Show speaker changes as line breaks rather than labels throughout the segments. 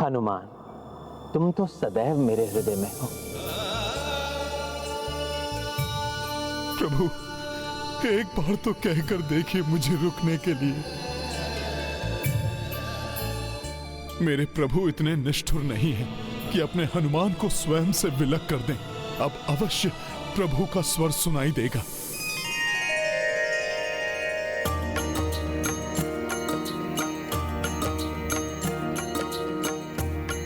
हनुमान, तुम तो सदैव मेरे हृदय में हो।
प्रभु, एक बार तो कहकर देखिए मुझे रुकने के लिए। मेरे प्रभु इतने निष्ठुर नहीं हैं कि अपने हनुमान को स्वयं से विलग कर दें। अब अवश्य प्रभु का स्वर सुनाई देगा।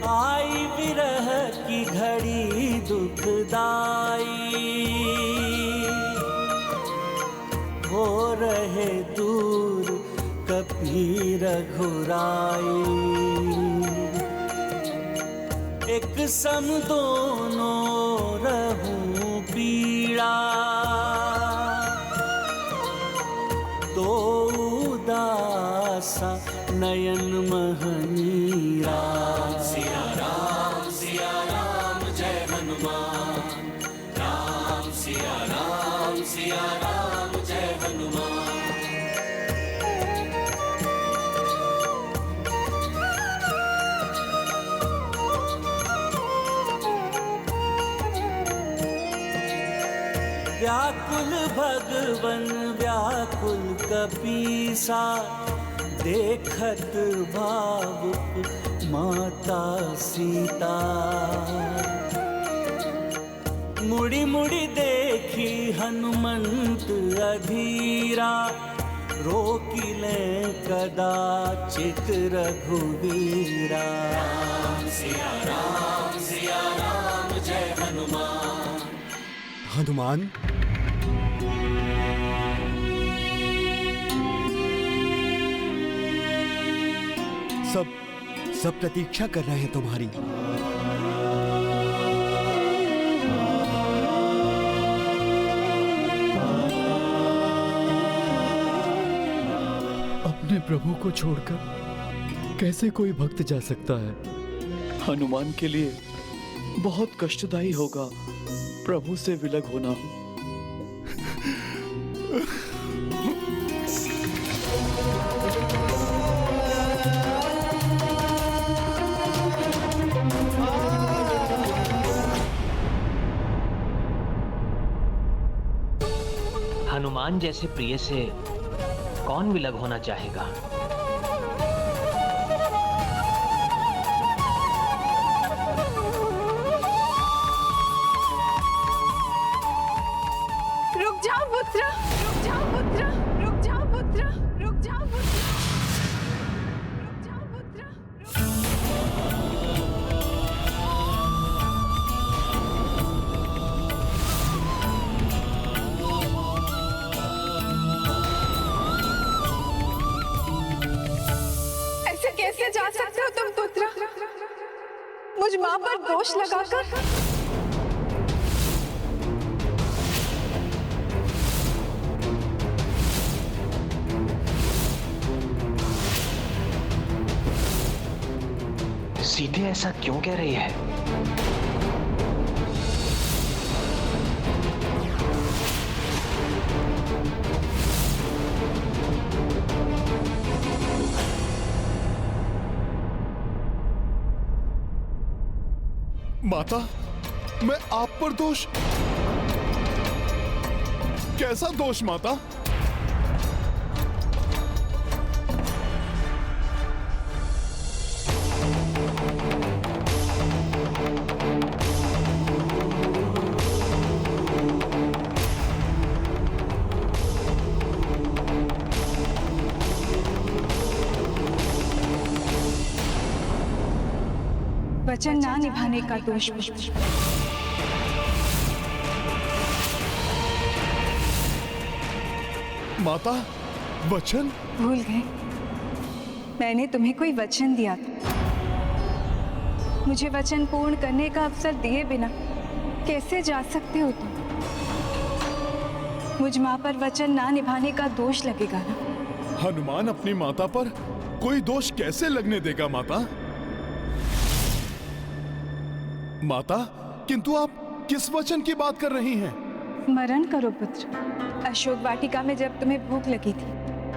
आई विरह की घड़ी दुखदाई, हो रहे दूर कपी रघुराई। एक सम दोनों रहूं पीड़ा, तो उदासा नयन महनीरा। सिया राम जय हनुमान, राम सिया राम जय हनुमान। व्याकुल भगवन व्याकुल कपीसा, देखत भावुक माता सीता। मुड़ी मुड़ी देखी हनुमंत अधीरा, रोकिले कदाचित रघुवीरा। राम सिया राम जय हनुमान।
हनुमान, सब प्रतीक्षा कर रहे हैं तुम्हारी।
अपने प्रभु को छोड़कर कैसे कोई भक्त जा सकता है? हनुमान के लिए बहुत कष्टदायी होगा प्रभु से विलग होना।
हनुमान जैसे प्रिय से कौन विलग होना चाहेगा?
रुक जाओ पुत्र, रुक जाओ पुत्र, रुक जाओ पुत्र, रुक जाओ पुत्र, रुक जाओ पुत्र। ऐसे कैसे जा सकते हो तुम पुत्र, मुझ मां पर दोष लगाकर?
सीधे ऐसा क्यों कह रही है?
माता, मैं आप पर दोष? कैसा दोष माता?
वचन ना निभाने का दोष।
माता, वचन?
भूल गए, मैंने तुम्हें कोई वचन दिया था। मुझे वचन पूर्ण करने का अवसर दिए बिना कैसे जा सकते हो तुम? मुझ मां पर वचन ना निभाने का दोष लगेगा ना?
हनुमान अपनी माता पर कोई दोष कैसे लगने देगा माता? माता, किंतु आप किस वचन की बात कर रही हैं?
स्मरण करो पुत्र, अशोक वाटिका में जब तुम्हें भूख लगी थी,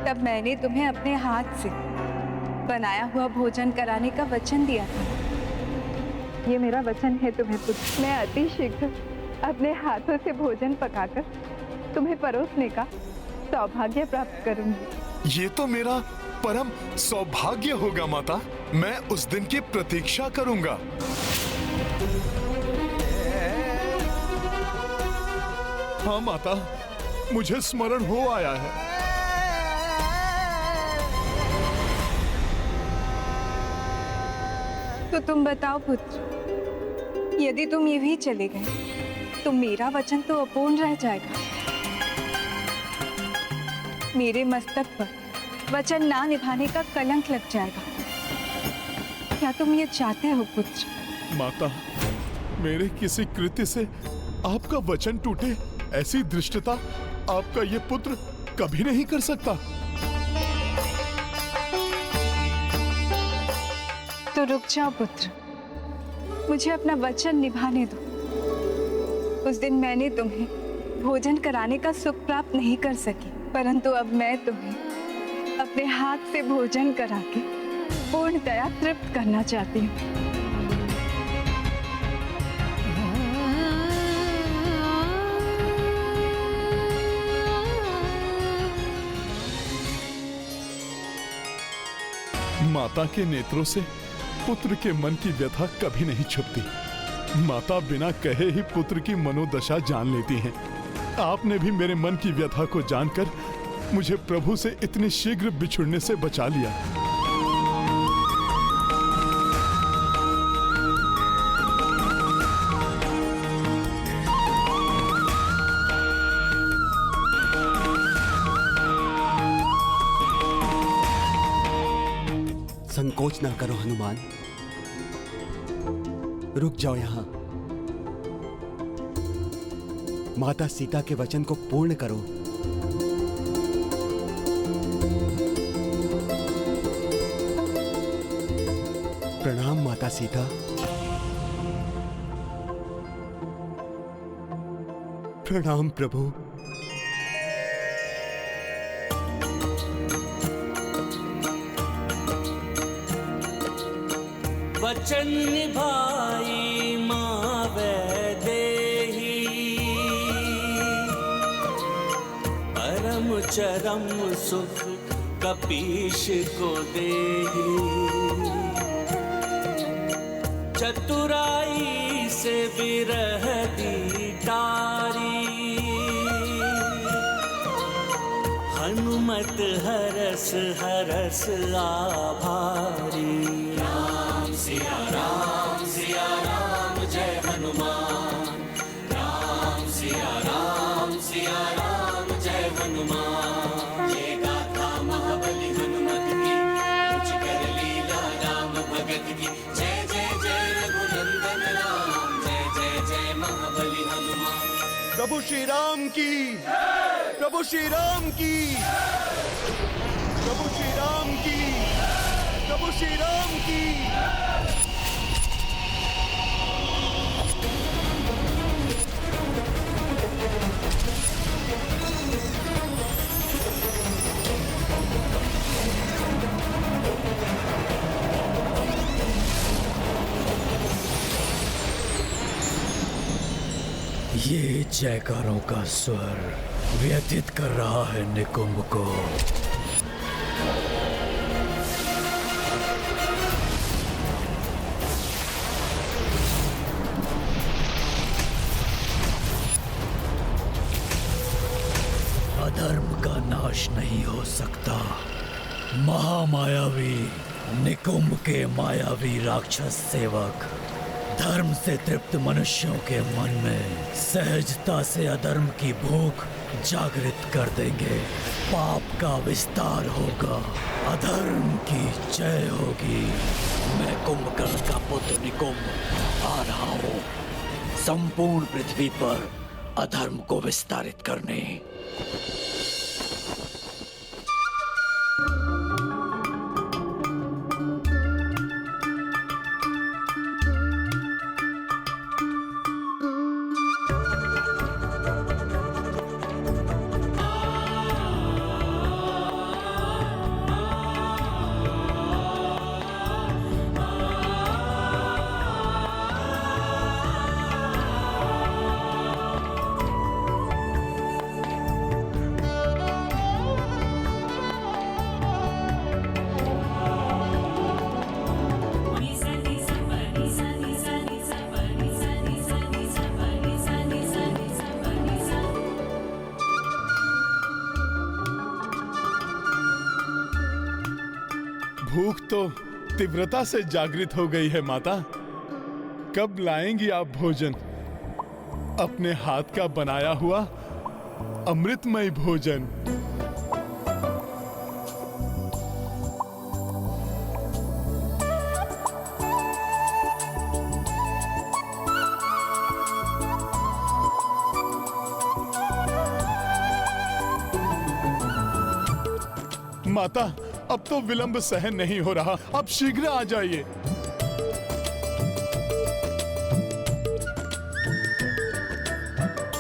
तब मैंने तुम्हें अपने हाथ से बनाया हुआ भोजन कराने का वचन दिया था। ये मेरा वचन है तुम्हें पुत्र, मैं अति शीघ्र अपने हाथों से भोजन पकाकर तुम्हें परोसने का सौभाग्य प्राप्त करूंगी।
ये तो मेरा परम सौभाग्य होगा माता। मैं उस दिन की प्रतीक्षा करूंगा। हाँ माता, मुझे स्मरण हो आया है।
तो तुम बताओ पुत्र, यदि तुम ये भी चले गए तो मेरा वचन तो अपूर्ण रह जाएगा। मेरे मस्तक पर वचन ना निभाने का कलंक लग जाएगा। क्या तुम ये चाहते हो पुत्र?
माता, मेरे किसी कृत्य से आपका वचन टूटे, ऐसी धृष्टता आपका ये पुत्र कभी नहीं कर सकता।
तो रुक जाओ पुत्र, मुझे अपना वचन निभाने दो। उस दिन मैंने तुम्हें भोजन कराने का सुख प्राप्त नहीं कर सकी, परंतु अब मैं तुम्हें अपने हाथ से भोजन करा के पूर्णतया तृप्त करना चाहती हूँ।
माता के नेत्रों से पुत्र के मन की व्यथा कभी नहीं छुपती। माता बिना कहे ही पुत्र की मनोदशा जान लेती हैं। आपने भी मेरे मन की व्यथा को जानकर मुझे प्रभु से इतनी शीघ्र बिछुड़ने से बचा लिया।
संकोच ना करो हनुमान, रुक जाओ यहां। माता सीता के वचन को पूर्ण करो। प्रणाम माता सीता। प्रणाम प्रभु।
वचन निभाई माँ वैदेही, परम चरम सुख कपीश को देही। चतुराई से विरह दी टारी, हनुमत हरस हरस आभारी। सिया राम जय हनुमान। राम सिया राम जय हनुमान। ये गाथा महाबली हनुमत की, कुछ कर लीला राम भगत की। जय जय जय रघुनंदन राम, जय जय जय महाबली हनुमान।
प्रभु श्री राम की, प्रभु श्री राम की, प्रभु श्री राम की, प्रभु श्री राम की।
ये जयकारों का स्वर व्यथित कर रहा है निकुंभ को। अधर्म का नाश नहीं हो सकता। महामायावी निकुंभ के मायावी राक्षस सेवक धर्म से तृप्त मनुष्यों के मन में सहजता से अधर्म की भूख जागृत कर देंगे। पाप का विस्तार होगा, अधर्म की जय होगी। मैं कुंभकर्ण का पुत्र निकुंभ आ रहा हूँ संपूर्ण पृथ्वी पर अधर्म को विस्तारित करने।
भूख तो तीव्रता से जागृत हो गई है माता। कब लाएंगी आप भोजन? अपने हाथ का बनाया हुआ अमृतमय भोजन। माता, अब तो विलंब सहन नहीं हो रहा, अब शीघ्र आ जाइए।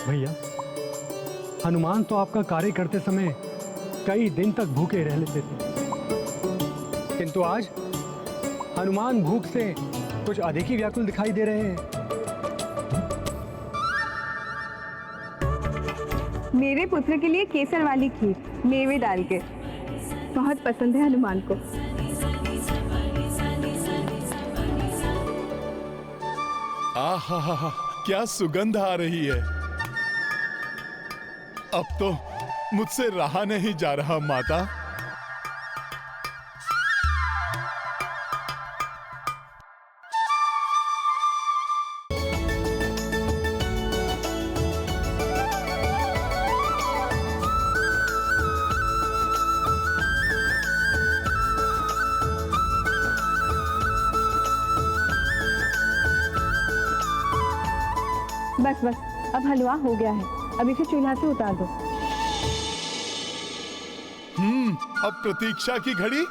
भैया, हनुमान तो आपका कार्य करते समय कई दिन तक भूखे रह लेते थे, किंतु आज हनुमान भूख से कुछ अधिक ही व्याकुल दिखाई दे रहे हैं।
मेरे पुत्र के लिए केसर वाली खीर मेवे डाल के बहुत पसंद है हनुमान को।
आहा, क्या सुगंध आ रही है। अब तो मुझसे रहा नहीं जा रहा माता।
बस बस, अब हलवा हो गया है, अब इसे चूल्हा से उतार दो।
अब प्रतीक्षा की घड़ी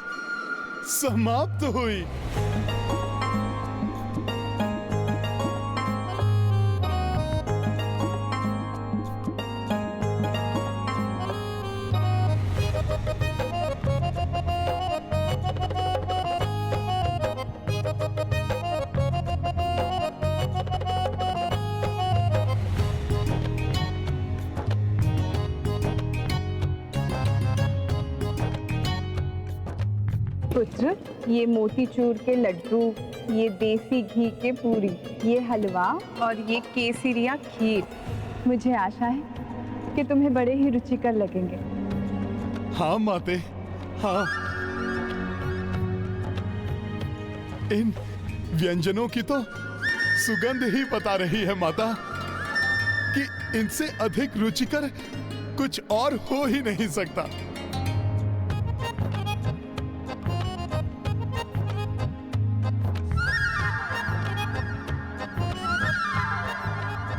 समाप्त हुई।
पुत्र, ये मोतीचूर के लड्डू, ये देसी घी के पूरी, ये हलवा और ये केसरिया खीर, मुझे आशा है कि तुम्हें बड़े ही रुचिकर लगेंगे।
हाँ माते, हाँ। इन व्यंजनों की तो सुगंध ही बता रही है माता कि इनसे अधिक रुचिकर कुछ और हो ही नहीं सकता।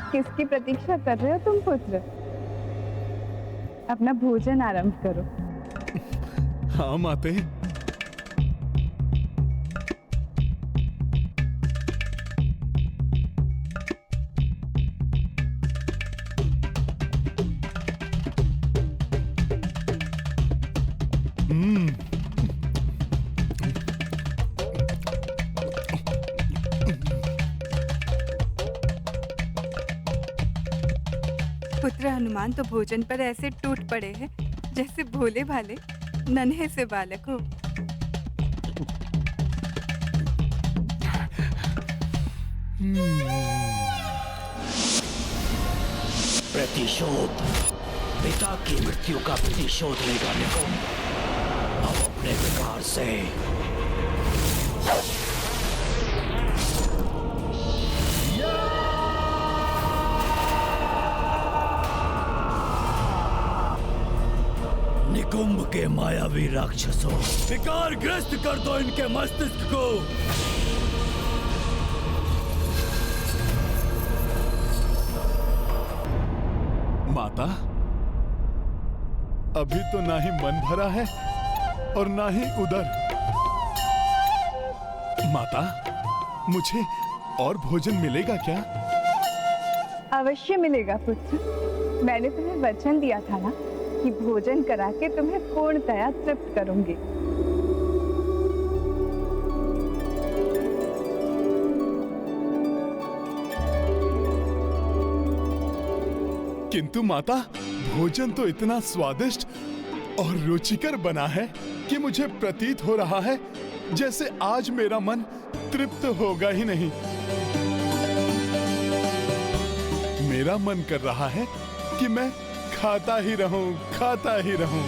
किसकी प्रतीक्षा कर रहे हो तुम पुत्र? अपना भोजन आरंभ करो।
हाँ माते।
पुत्र हनुमान तो भोजन पर ऐसे टूट पड़े हैं जैसे भोले भाले नन्हे से बालक हो।
प्रतिशोध, पिता की मृत्यु का प्रतिशोध लेगा निकुंभ। अब अपने विकार से निकुंभ के मायावी राक्षसों, विकार ग्रस्त कर दो इनके मस्तिष्क को।
माता, अभी तो ना ही मन भरा है और ना ही उदर। माता, मुझे और भोजन मिलेगा क्या?
अवश्य मिलेगा पुत्र। मैंने तुम्हें वचन दिया था ना कि भोजन करा के तुम्हें पूर्णतया तृप्त करूंगी।
किंतु माता, भोजन तो इतना स्वादिष्ट और रुचिकर बना है कि मुझे प्रतीत हो रहा है जैसे आज मेरा मन तृप्त होगा ही नहीं। मेरा मन कर रहा है कि मैं खाता ही रहूं, खाता ही रहूं।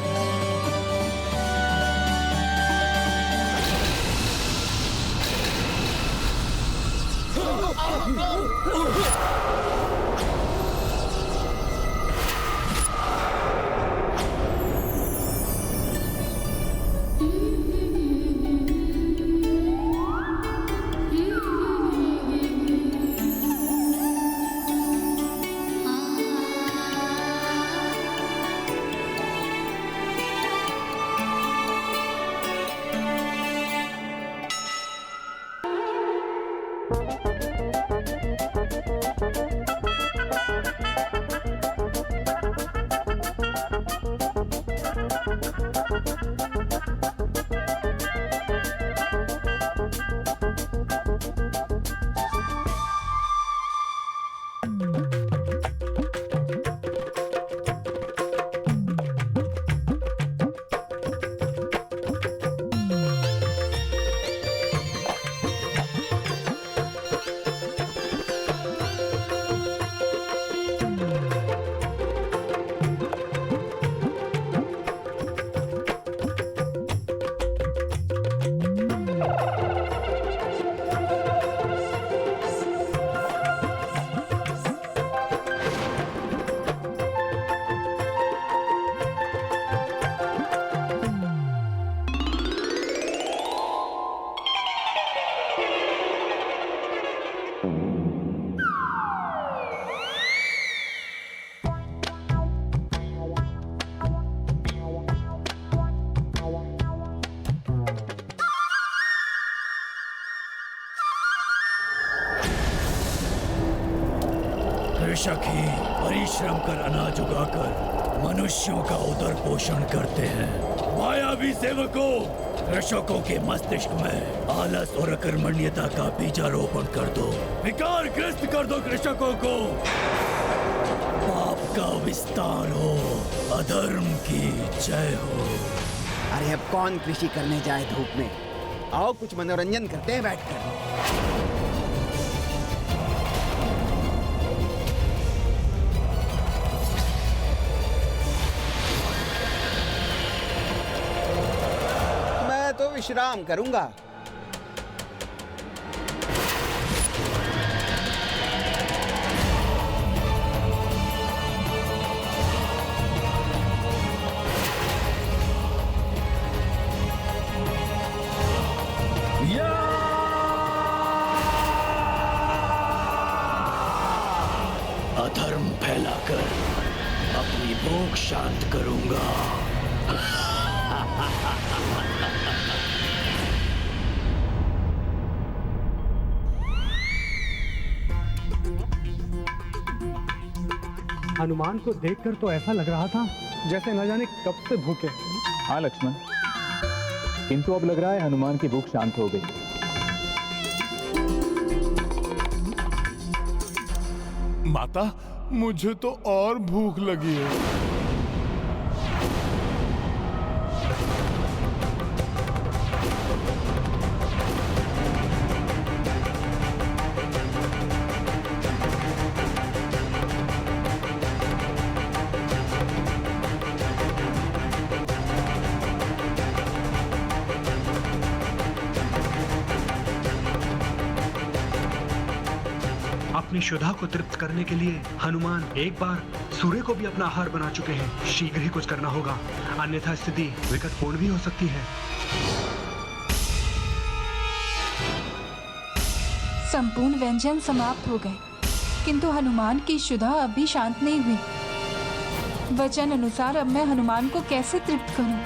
कृषक ही परिश्रम कर अनाज उगाकर मनुष्यों का उदर पोषण करते हैं। मायावी सेवकों, कृषकों के मस्तिष्क में आलस और अकर्मण्यता का बीजारोपण कर दो, विकार ग्रस्त कर दो कृषकों को। पाप का विस्तार हो, अधर्म की जय हो।
अरे अब कौन कृषि करने जाए धूप में? आओ कुछ मनोरंजन करते हैं बैठकर। मैं तो विश्राम करूंगा।
अधर्म फैलाकर अपनी भूख शांत करूंगा।
हनुमान को देखकर तो ऐसा लग रहा था जैसे न जाने कब से भूखे।
हाँ लक्ष्मण, किंतु अब लग रहा है हनुमान की भूख शांत हो गई।
माता, मुझे तो और भूख लगी है।
अपनी शुदा को तृप्त करने के लिए हनुमान एक बार सूर्य को भी अपना आहार बना चुके हैं। शीघ्र ही कुछ करना होगा, अन्यथा स्थिति विकटपूर्ण भी हो सकती है।
संपूर्ण व्यंजन समाप्त हो गए, किंतु हनुमान की शुदा अभी शांत नहीं हुई। वचन अनुसार अब मैं हनुमान को कैसे तृप्त करूं?